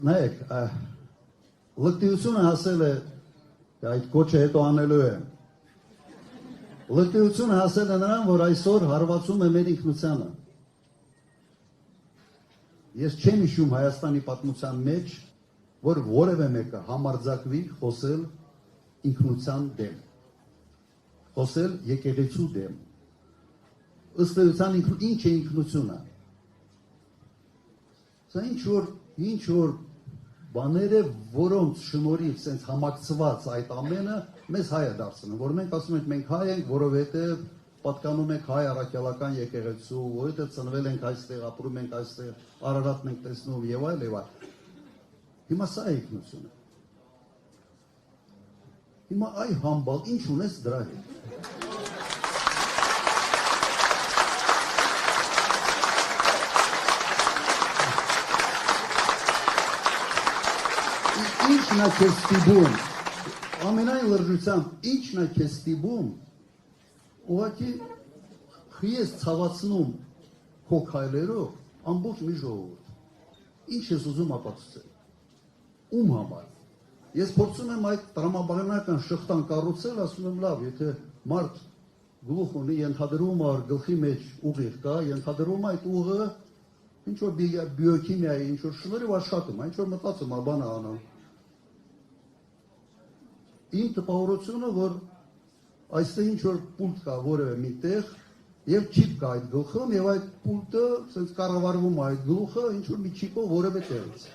Նայեք, լկտիությունը հասել է, այդ կոչը հետո անելու է, լկտիությունը հասել է նրան, որ այսօր հարվածում է մեր ինքնությանը։ Ես չեմ հիշում Հայաստանի պատմության մեջ, որ որևէ մեկը համարձակվի խոսել ինքնության դեմ, խոսել եկեղեցու դեմ։ Ըստ էության ինչ է ինքնությունը։ Սա ինչ որ բաներ է, որոնց շնորհիվ սենց համակցված այդ ամենը մեզ հայ է դարձնում, որ մենք ասում ենք մենք հայ ենք, որովհետև պատկանում ենք հայ առաքելական եկեղեցու, որովհետև ծնվել ենք այստեղ, ապրում ենք այստեղ, Արարատն ենք տեսնում եւ այլ եւ այլ։ Հիմա սա է ինքնությունը։ Հիմա այ համբալ, ինչ ունես դրա հետ։ Ինչն է քեզ ստիպում, ամենայն լրջությամբ, ինչն է քեզ ստիպում, ուղղակի խիես ցավացնում քո քայլերով ամբողջ մի ժողովուրդ։ Ինչ ես ուզում ապացուցել։ Ում համար։ Ես փորձում եմ այդ տրամաբանական շղթան կառուցել, ասում եմ լավ, եթե մարդ գլուխ ունի, ենթադրում ար գլխի մեջ ուղիղ կա, ենթադրում այդ ուղը ինչ որ բիոքիմիայի, ինչ որ շնորհիվ աշխատում, ինչ որ մտածում ա բան անում։ Իմ տպավորությունը, որ այստեղ ինչ որ պուլտ կա որևէ միտեղ եւ չիպ կա այդ գլխում եւ այդ պուլտը սենց կառավարվում է այդ գլուխը ինչ որ մի չիպով որևէ տեղից։